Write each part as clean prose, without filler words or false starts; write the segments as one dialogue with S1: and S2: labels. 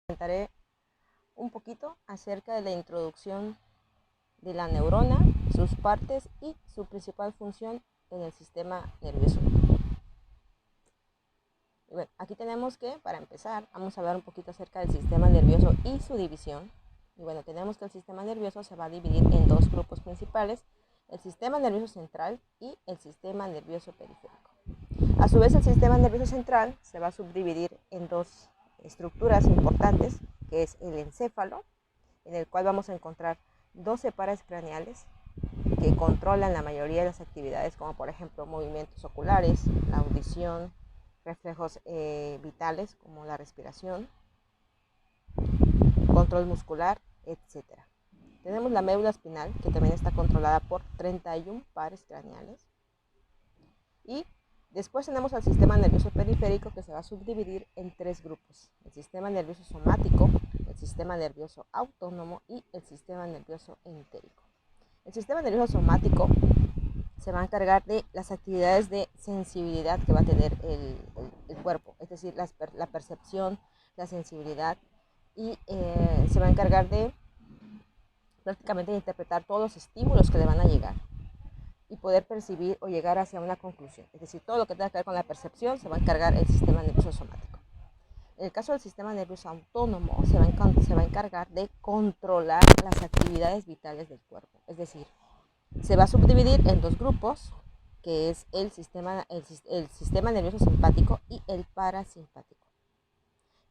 S1: Comentaré un poquito acerca de la introducción de la neurona, sus partes y su principal función en el sistema nervioso. Y bueno, aquí tenemos que, para empezar, vamos a hablar un poquito acerca del sistema nervioso y su división. Y bueno, tenemos que el sistema nervioso se va a dividir en dos grupos principales, el sistema nervioso central y el sistema nervioso periférico. A su vez, el sistema nervioso central se va a subdividir en dos estructuras importantes, que es el encéfalo, en el cual vamos a encontrar 12 pares craneales que controlan la mayoría de las actividades, como por ejemplo movimientos oculares, la audición, reflejos vitales como la respiración, control muscular, etc. Tenemos la médula espinal, que también está controlada por 31 pares craneales. Y después tenemos al sistema nervioso periférico, que se va a subdividir en tres grupos: el sistema nervioso somático, el sistema nervioso autónomo y el sistema nervioso entérico. El sistema nervioso somático se va a encargar de las actividades de sensibilidad que va a tener el cuerpo, es decir, la percepción, la sensibilidad, y se va a encargar de prácticamente interpretar todos los estímulos que le van a llegar y poder percibir o llegar hacia una conclusión. Es decir, todo lo que tenga que ver con la percepción se va a encargar el sistema nervioso somático. En el caso del sistema nervioso autónomo, se va a encargar de controlar las actividades vitales del cuerpo. Es decir, se va a subdividir en dos grupos, que es el sistema nervioso simpático y el parasimpático.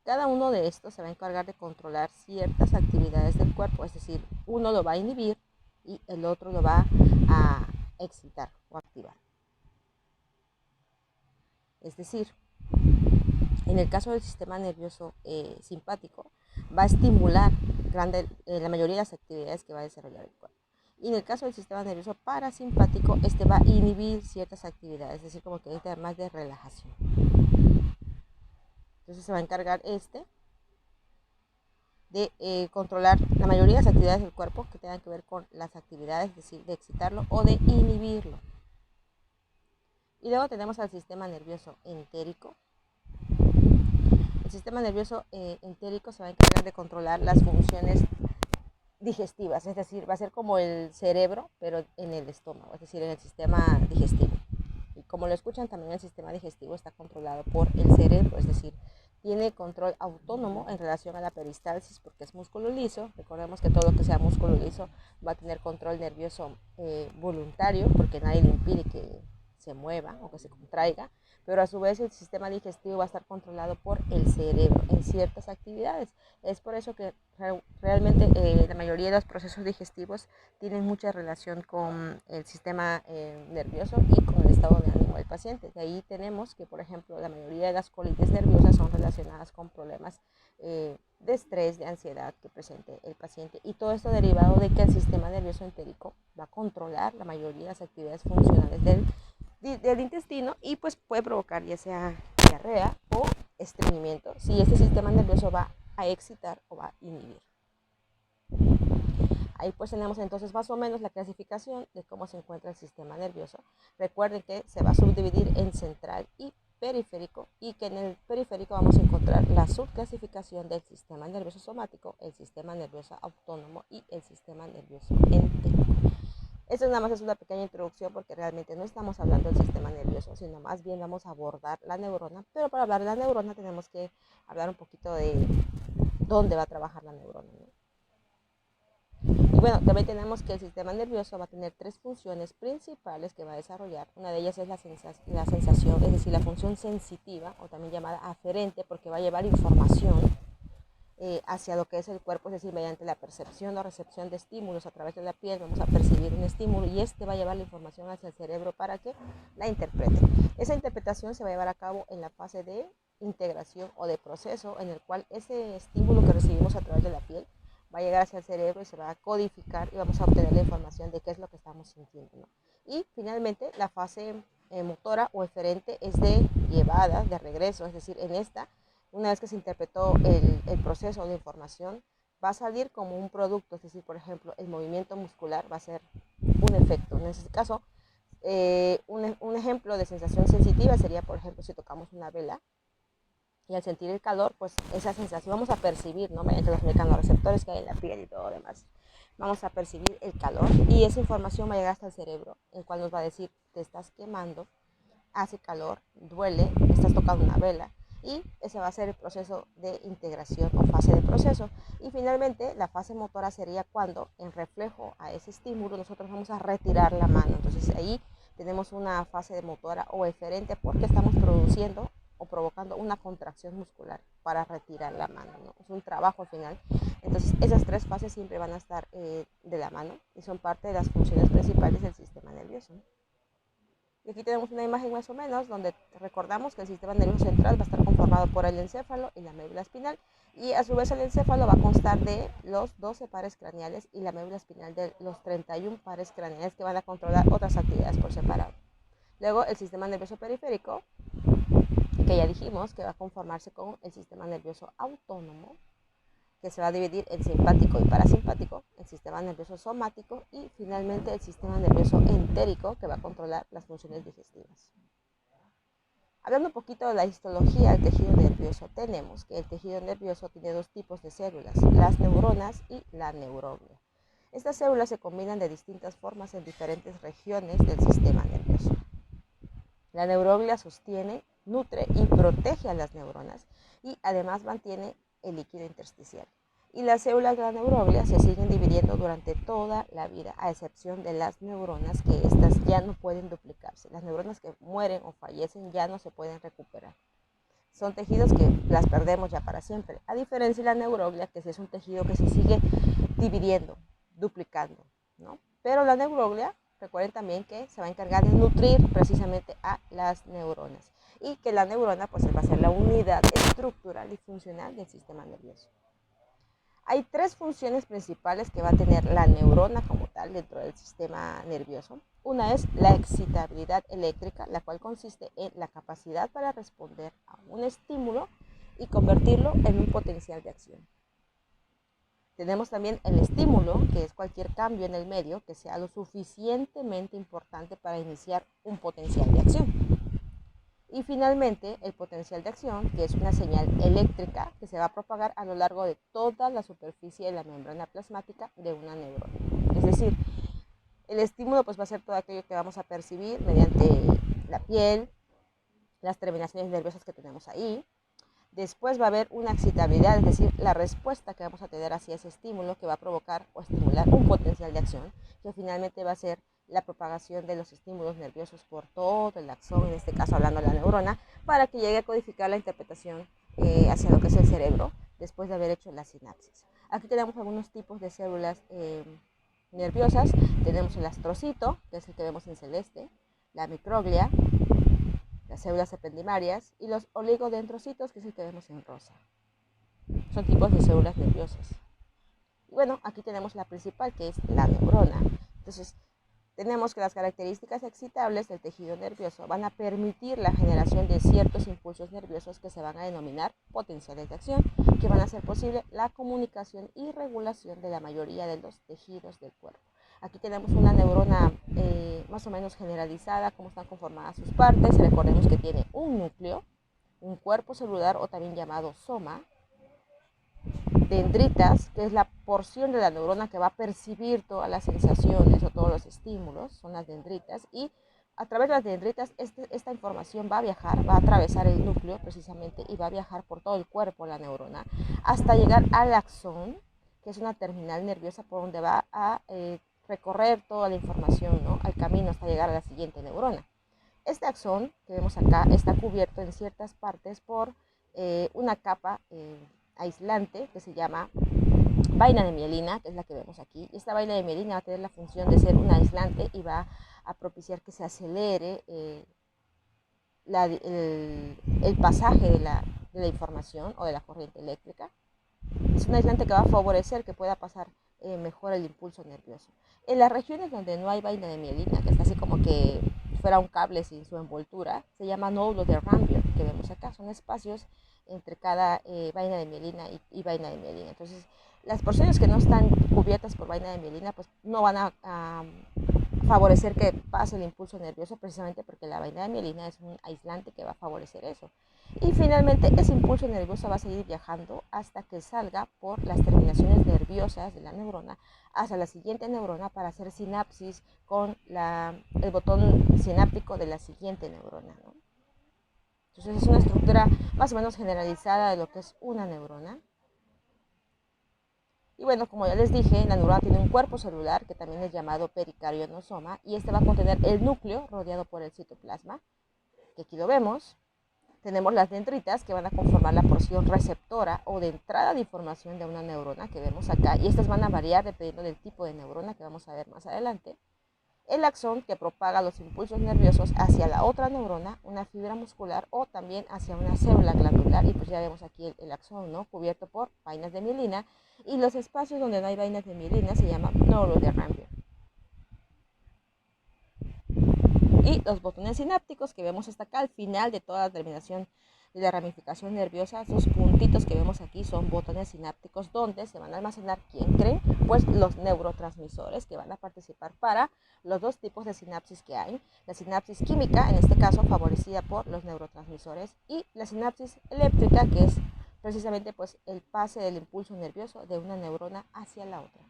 S1: Cada uno de estos se va a encargar de controlar ciertas actividades del cuerpo, es decir, uno lo va a inhibir y el otro lo va a excitar o activar. Es decir, en el caso del sistema nervioso simpático, va a estimular la mayoría de las actividades que va a desarrollar el cuerpo. Y en el caso del sistema nervioso parasimpático, este va a inhibir ciertas actividades, es decir, como que necesita más de relajación. Entonces se va a encargar de controlar la mayoría de las actividades del cuerpo que tengan que ver con las actividades, es decir, de excitarlo o de inhibirlo. Y luego tenemos al sistema nervioso entérico. El sistema nervioso entérico se va a encargar de controlar las funciones digestivas, es decir, va a ser como el cerebro, pero en el estómago, es decir, en el sistema digestivo. Y como lo escuchan, también el sistema digestivo está controlado por el cerebro, es decir, tiene control autónomo en relación a la peristalsis porque es músculo liso. Recordemos que todo lo que sea músculo liso va a tener control nervioso voluntario, porque nadie le impide que se mueva o que se contraiga, pero a su vez el sistema digestivo va a estar controlado por el cerebro en ciertas actividades. Es por eso que realmente la mayoría de los procesos digestivos tienen mucha relación con el sistema nervioso y con el estado de ánimo del paciente. De ahí tenemos que, por ejemplo, la mayoría de las colitis nerviosas son relacionadas con problemas de estrés, de ansiedad que presente el paciente, y todo esto derivado de que el sistema nervioso entérico va a controlar la mayoría de las actividades funcionales del intestino, y pues puede provocar ya sea diarrea o estreñimiento si este sistema nervioso va a excitar o va a inhibir. Ahí pues tenemos entonces más o menos la clasificación de cómo se encuentra el sistema nervioso. Recuerden que se va a subdividir en central y periférico, y que en el periférico vamos a encontrar la subclasificación del sistema nervioso somático, el sistema nervioso autónomo y el sistema nervioso entérico. Esto nada más es una pequeña introducción, porque realmente no estamos hablando del sistema nervioso, sino más bien vamos a abordar la neurona. Pero para hablar de la neurona tenemos que hablar un poquito de dónde va a trabajar la neurona, ¿no? Y bueno, también tenemos que el sistema nervioso va a tener tres funciones principales que va a desarrollar. Una de ellas es la sensación, es decir, la función sensitiva, o también llamada aferente, porque va a llevar información hacia lo que es el cuerpo, es decir, mediante la percepción o recepción de estímulos a través de la piel vamos a percibir un estímulo, y este va a llevar la información hacia el cerebro para que la interprete. Esa interpretación se va a llevar a cabo en la fase de integración o de proceso, en el cual ese estímulo que recibimos a través de la piel va a llegar hacia el cerebro y se va a codificar, y vamos a obtener la información de qué es lo que estamos sintiendo, ¿no? Y finalmente la fase motora o eferente es de llevada, de regreso, es decir, en esta, una vez que se interpretó el proceso de información, va a salir como un producto, es decir, por ejemplo, el movimiento muscular va a ser un efecto. En este caso, un ejemplo de sensación sensitiva sería, por ejemplo, si tocamos una vela, Y al sentir el calor, pues esa sensación vamos a percibir, ¿no? Mediante los mecanorreceptores que hay en la piel y todo lo demás. Vamos a percibir el calor y esa información va a llegar hasta el cerebro, el cual nos va a decir, te estás quemando, hace calor, duele, estás tocando una vela, y ese va a ser el proceso de integración o fase de proceso. Y finalmente la fase motora sería cuando, en reflejo a ese estímulo, nosotros vamos a retirar la mano. Entonces ahí tenemos una fase de motora o eferente porque estamos produciendo o provocando una contracción muscular para retirar la mano, ¿no? Es un trabajo final. Entonces esas tres fases siempre van a estar de la mano y son parte de las funciones principales del sistema nervioso, ¿no? Y aquí tenemos una imagen más o menos donde recordamos que el sistema nervioso central va a estar conformado por el encéfalo y la médula espinal, y a su vez el encéfalo va a constar de los 12 pares craneales y la médula espinal de los 31 pares craneales que van a controlar otras actividades por separado. Luego el sistema nervioso periférico, que ya dijimos que va a conformarse con el sistema nervioso autónomo, que se va a dividir en simpático y parasimpático, el sistema nervioso somático y finalmente el sistema nervioso entérico, que va a controlar las funciones digestivas. Hablando un poquito de la histología del tejido nervioso, tenemos que el tejido nervioso tiene dos tipos de células, las neuronas y la neuroglia. Estas células se combinan de distintas formas en diferentes regiones del sistema nervioso. La neuroglia sostiene, nutre y protege a las neuronas y además mantiene el líquido intersticial. Y las células de la neuroglia se siguen dividiendo durante toda la vida, a excepción de las neuronas, que estas ya no pueden duplicarse. Las neuronas que mueren o fallecen ya no se pueden recuperar. Son tejidos que las perdemos ya para siempre, a diferencia de la neuroglia, que sí es un tejido que se sigue dividiendo, duplicando, ¿no? Pero la neuroglia, recuerden también que se va a encargar de nutrir precisamente a las neuronas y que la neurona pues va a ser la unidad estructural y funcional del sistema nervioso. Hay tres funciones principales que va a tener la neurona como tal dentro del sistema nervioso. Una es la excitabilidad eléctrica, la cual consiste en la capacidad para responder a un estímulo y convertirlo en un potencial de acción. Tenemos también el estímulo, que es cualquier cambio en el medio que sea lo suficientemente importante para iniciar un potencial de acción. Y finalmente el potencial de acción, que es una señal eléctrica que se va a propagar a lo largo de toda la superficie de la membrana plasmática de una neurona. Es decir, el estímulo pues va a ser todo aquello que vamos a percibir mediante la piel, las terminaciones nerviosas que tenemos ahí. Después va a haber una excitabilidad, es decir, la respuesta que vamos a tener hacia ese estímulo que va a provocar o estimular un potencial de acción, que finalmente va a ser la propagación de los estímulos nerviosos por todo el axón, en este caso hablando de la neurona, para que llegue a codificar la interpretación hacia lo que es el cerebro, después de haber hecho la sinapsis. Aquí tenemos algunos tipos de células nerviosas. Tenemos el astrocito, que es el que vemos en celeste, la microglia, las células ependimarias y los oligodendrocitos, que es el que vemos en rosa. Son tipos de células nerviosas. Y bueno, aquí tenemos la principal, que es la neurona. Entonces, tenemos que las características excitables del tejido nervioso van a permitir la generación de ciertos impulsos nerviosos que se van a denominar potenciales de acción, que van a hacer posible la comunicación y regulación de la mayoría de los tejidos del cuerpo. Aquí tenemos una neurona más o menos generalizada, cómo están conformadas sus partes. Recordemos que tiene un núcleo, un cuerpo celular o también llamado soma, dendritas, que es la porción de la neurona que va a percibir todas las sensaciones o todos los estímulos, son las dendritas, y a través de las dendritas esta información va a viajar, va a atravesar el núcleo precisamente y va a viajar por todo el cuerpo la neurona hasta llegar al axón, que es una terminal nerviosa por donde va a recorrer toda la información, ¿no?, al camino hasta llegar a la siguiente neurona. Este axón que vemos acá está cubierto en ciertas partes por una capa aislante que se llama vaina de mielina, que es la que vemos aquí. Esta vaina de mielina va a tener la función de ser un aislante y va a propiciar que se acelere el pasaje de la información o de la corriente eléctrica. Es un aislante que va a favorecer que pueda pasar mejor el impulso nervioso. En las regiones donde no hay vaina de mielina, que está así como que fuera un cable sin su envoltura, se llama nódulo de Ranvier, que vemos acá. Son espacios entre cada vaina de mielina y vaina de mielina. Entonces, las porciones que no están cubiertas por vaina de mielina, pues no van a favorecer que pase el impulso nervioso, precisamente porque la vaina de mielina es un aislante que va a favorecer eso. Y finalmente ese impulso nervioso va a seguir viajando hasta que salga por las terminaciones nerviosas de la neurona hacia la siguiente neurona para hacer sinapsis con el botón sináptico de la siguiente neurona, ¿no? Entonces es una estructura más o menos generalizada de lo que es una neurona. Y bueno, como ya les dije, la neurona tiene un cuerpo celular que también es llamado pericarionosoma, y este va a contener el núcleo rodeado por el citoplasma, que aquí lo vemos. Tenemos las dendritas que van a conformar la porción receptora o de entrada de información de una neurona que vemos acá, y estas van a variar dependiendo del tipo de neurona que vamos a ver más adelante. El axón, que propaga los impulsos nerviosos hacia la otra neurona, una fibra muscular o también hacia una célula glandular, y pues ya vemos aquí el axón, ¿no?, cubierto por vainas de mielina, y los espacios donde no hay vainas de mielina se llaman nódulos de Ranvier. Y los botones sinápticos que vemos hasta acá al final de toda la terminación de la ramificación nerviosa, esos puntitos que vemos aquí son botones sinápticos donde se van a almacenar, ¿quién cree? Pues los neurotransmisores que van a participar para los dos tipos de sinapsis que hay. La sinapsis química, en este caso favorecida por los neurotransmisores, y la sinapsis eléctrica, que es precisamente pues el pase del impulso nervioso de una neurona hacia la otra.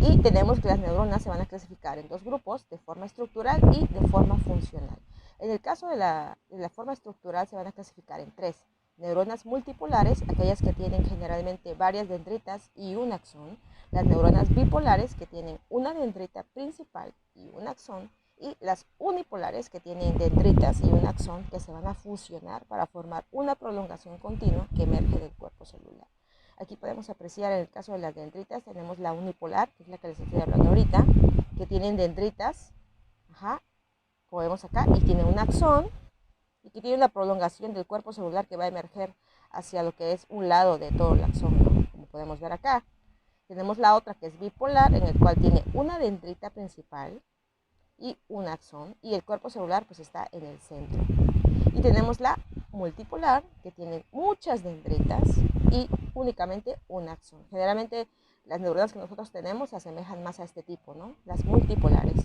S1: Y tenemos que las neuronas se van a clasificar en dos grupos, de forma estructural y de forma funcional. En el caso de la forma estructural se van a clasificar en tres: neuronas multipolares, aquellas que tienen generalmente varias dendritas y un axón; las neuronas bipolares, que tienen una dendrita principal y un axón; y las unipolares, que tienen dendritas y un axón que se van a fusionar para formar una prolongación continua que emerge del cuerpo celular. Aquí podemos apreciar en el caso de las dendritas, tenemos la unipolar, que es la que les estoy hablando ahorita, que tienen dendritas, como vemos acá, y tiene un axón, y que tiene una prolongación del cuerpo celular que va a emerger hacia lo que es un lado de todo el axón, ¿no?, como podemos ver acá. Tenemos la otra, que es bipolar, en el cual tiene una dendrita principal y un axón, y el cuerpo celular pues está en el centro. Y tenemos la multipolar, que tiene muchas dendritas y únicamente un axón. Generalmente las neuronas que nosotros tenemos se asemejan más a este tipo, ¿no? Las multipolares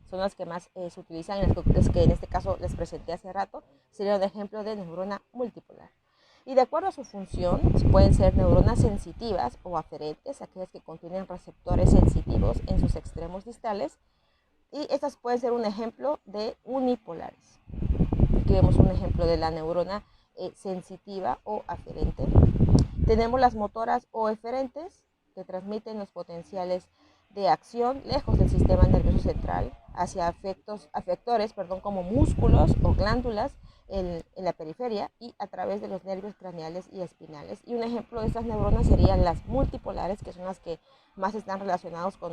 S1: son las que más se utilizan, las que en este caso les presenté hace rato, sería un ejemplo de neurona multipolar. Y de acuerdo a su función, pueden ser neuronas sensitivas o aferentes, aquellas que contienen receptores sensitivos en sus extremos distales, y estas pueden ser un ejemplo de unipolares. Aquí vemos un ejemplo de la neurona sensitiva o aferente. Tenemos las motoras o eferentes, que transmiten los potenciales de acción lejos del sistema nervioso central hacia afectores como músculos o glándulas en la periferia y a través de los nervios craneales y espinales. Y un ejemplo de estas neuronas serían las multipolares, que son las que más están relacionados con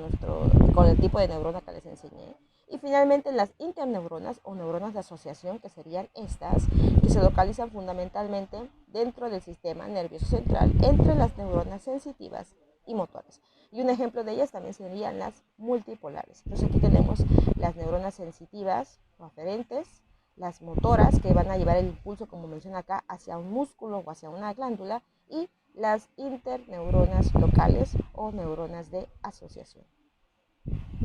S1: el tipo de neurona que les enseñé. Y finalmente las interneuronas o neuronas de asociación, que serían estas, que se localizan fundamentalmente dentro del sistema nervioso central entre las neuronas sensitivas y motores. Y un ejemplo de ellas también serían las multipolares. Entonces aquí tenemos las neuronas sensitivas o aferentes, las motoras, que van a llevar el impulso, como menciona acá, hacia un músculo o hacia una glándula, y las interneuronas locales o neuronas de asociación.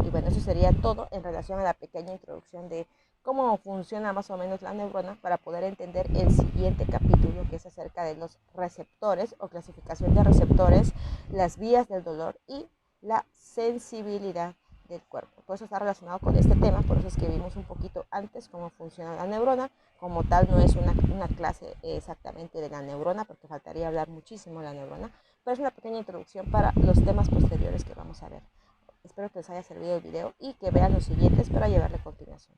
S1: Y bueno, eso sería todo en relación a la pequeña introducción de cómo funciona más o menos la neurona, para poder entender el siguiente capítulo, que es acerca de los receptores o clasificación de receptores, las vías del dolor y la sensibilidad del cuerpo. Todo eso está relacionado con este tema, por eso es que vimos un poquito antes cómo funciona la neurona. Como tal, no es una clase exactamente de la neurona, porque faltaría hablar muchísimo de la neurona, pero es una pequeña introducción para los temas posteriores que vamos a ver. Espero que les haya servido el video y que vean los siguientes para llevarle continuación.